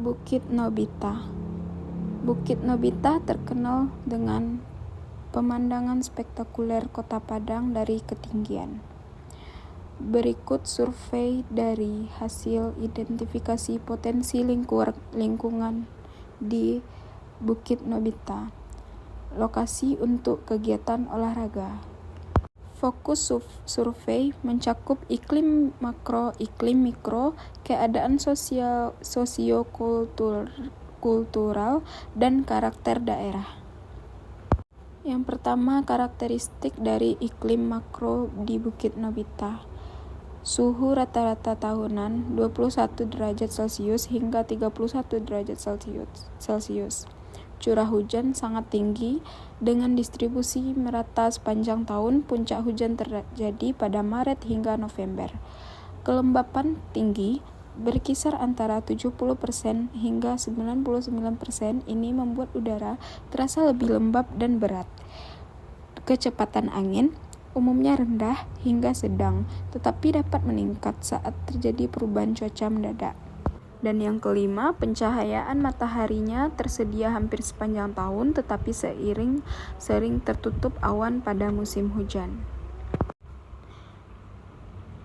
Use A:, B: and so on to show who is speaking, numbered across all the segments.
A: Bukit Nobita. Bukit Nobita terkenal dengan pemandangan spektakuler Kota Padang dari ketinggian. Berikut survei dari hasil identifikasi potensi lingkungan di Bukit Nobita. Lokasi untuk kegiatan olahraga. Fokus survei mencakup iklim makro, iklim mikro, keadaan sosiokultural, dan karakter daerah. Yang pertama, karakteristik dari iklim makro di Bukit Nobita. Suhu rata-rata tahunan 21 derajat Celcius hingga 31 derajat Celcius. Curah hujan sangat tinggi dengan distribusi merata sepanjang tahun. Puncak hujan terjadi pada Maret hingga November. Kelembapan tinggi berkisar antara 70% hingga 99%. Ini membuat udara terasa lebih lembab dan berat. Kecepatan angin umumnya rendah hingga sedang, tetapi dapat meningkat saat terjadi perubahan cuaca mendadak. Dan yang kelima, pencahayaan mataharinya tersedia hampir sepanjang tahun, tetapi sering tertutup awan pada musim hujan.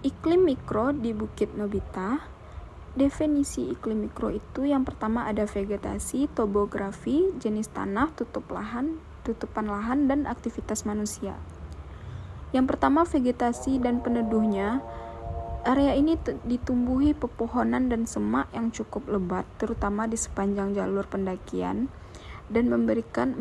A: Iklim mikro di Bukit Nobita. Definisi iklim mikro itu yang pertama ada vegetasi, topografi, jenis tanah, tutupan lahan, dan aktivitas manusia. Yang pertama vegetasi dan peneduhnya. Area ini ditumbuhi pepohonan dan semak yang cukup lebat, terutama di sepanjang jalur pendakian, dan memberikan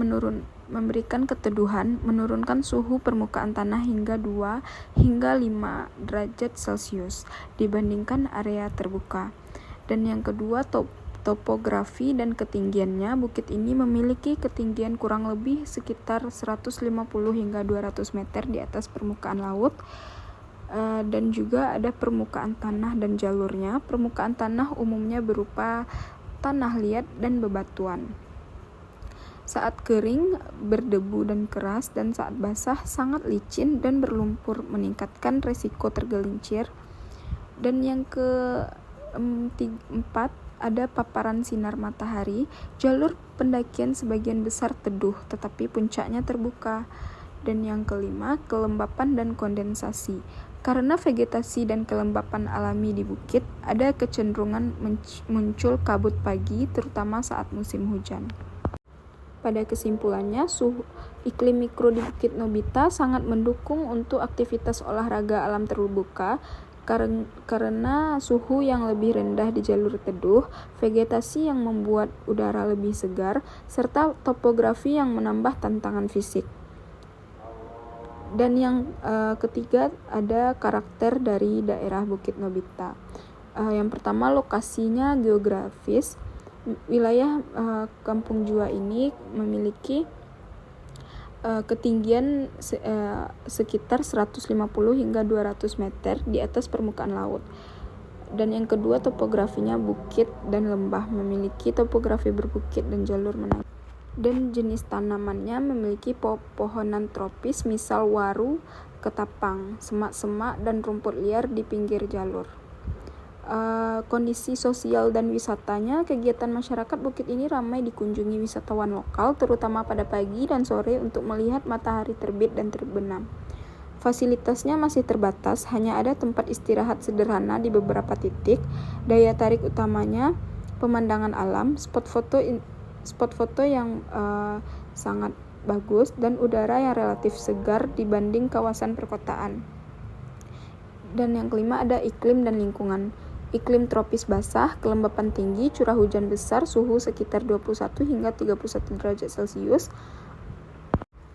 A: keteduhan, menurunkan suhu permukaan tanah hingga 2 hingga 5 derajat Celcius dibandingkan area terbuka. Dan yang kedua, topografi dan ketinggiannya. Bukit ini memiliki ketinggian kurang lebih sekitar 150 hingga 200 meter di atas permukaan laut. Dan juga ada permukaan tanah dan jalurnya. Permukaan tanah umumnya berupa tanah liat dan bebatuan. Saat kering berdebu dan keras, dan saat basah sangat licin dan berlumpur, meningkatkan resiko tergelincir. Dan yang keempat, ada paparan sinar matahari. Jalur pendakian sebagian besar teduh, tetapi puncaknya terbuka. Dan yang kelima, kelembapan dan kondensasi. Karena vegetasi dan kelembapan alami di bukit, ada kecenderungan muncul kabut pagi, terutama saat musim hujan. Pada kesimpulannya, iklim mikro di Bukit Nobita sangat mendukung untuk aktivitas olahraga alam terbuka karena suhu yang lebih rendah di jalur teduh, vegetasi yang membuat udara lebih segar, serta topografi yang menambah tantangan fisik. Dan yang ketiga, ada karakter dari daerah Bukit Nobita. Yang pertama, lokasinya geografis. Wilayah Kampung Jua ini memiliki ketinggian sekitar 150 hingga 200 meter di atas permukaan laut. Dan yang kedua, topografinya bukit dan lembah, memiliki topografi berbukit dan jalur menaik. Dan jenis tanamannya memiliki pepohonan tropis, misal waru, ketapang, semak-semak, dan rumput liar di pinggir jalur. Kondisi sosial dan wisatanya, kegiatan masyarakat bukit ini ramai dikunjungi wisatawan lokal, terutama pada pagi dan sore untuk melihat matahari terbit dan terbenam. Fasilitasnya masih terbatas, hanya ada tempat istirahat sederhana di beberapa titik. Daya tarik utamanya pemandangan alam, spot foto yang sangat bagus, dan udara yang relatif segar dibanding kawasan perkotaan. Dan yang kelima, ada iklim dan lingkungan. Iklim tropis basah, kelembapan tinggi, curah hujan besar, suhu sekitar 21 hingga 31 derajat Celcius.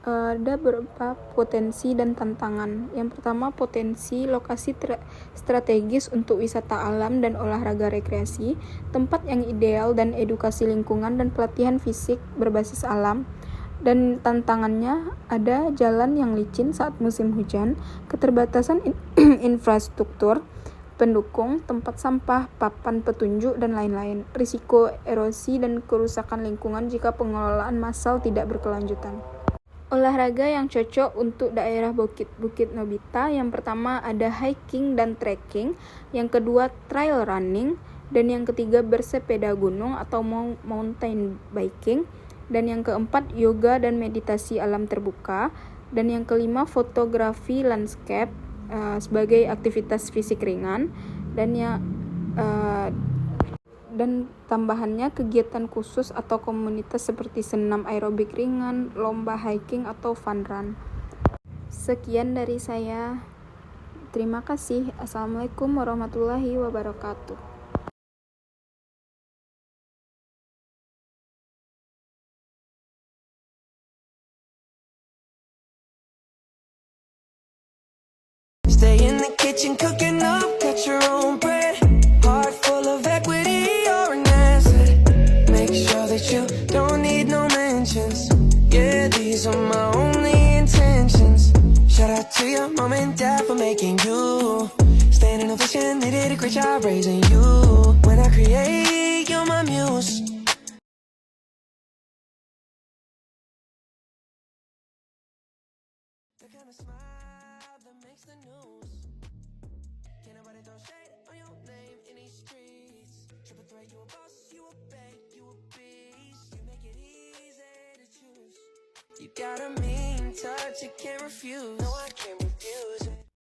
A: Ada beberapa potensi dan tantangan. Yang pertama, potensi lokasi strategis untuk wisata alam dan olahraga rekreasi, tempat yang ideal dan edukasi lingkungan dan pelatihan fisik berbasis alam. Dan tantangannya ada jalan yang licin saat musim hujan, keterbatasan infrastruktur pendukung, tempat sampah, papan petunjuk, dan lain-lain. Risiko erosi dan kerusakan lingkungan jika pengelolaan massal tidak berkelanjutan. Olahraga yang cocok untuk daerah Bukit Nobita. Yang pertama ada hiking dan trekking. Yang kedua trail running. Dan yang ketiga, bersepeda gunung atau mountain biking. Dan yang keempat, yoga dan meditasi alam terbuka. Dan yang kelima, fotografi landscape sebagai aktivitas fisik ringan. Dan tambahannya, kegiatan khusus atau komunitas seperti senam aerobik ringan, lomba hiking, atau fun run. Sekian dari saya. Terima kasih. Assalamualaikum warahmatullahi wabarakatuh.
B: Stay in the kitchen cooking up, got your own bread. Heart full of equity, you're an asset. Make sure that you don't need no mentions. Yeah, these are my only intentions. Shout out to your mom and dad for making you. Standing ovation, they did a great job raising you. When I create, you're my muse. The kind of smile that makes the news. Can't nobody throw shade on your name in these streets. Triple threat, you a boss, you a bank, you a beast. You make it easy to choose. You got a mean touch, you can't refuse. No, I can't refuse.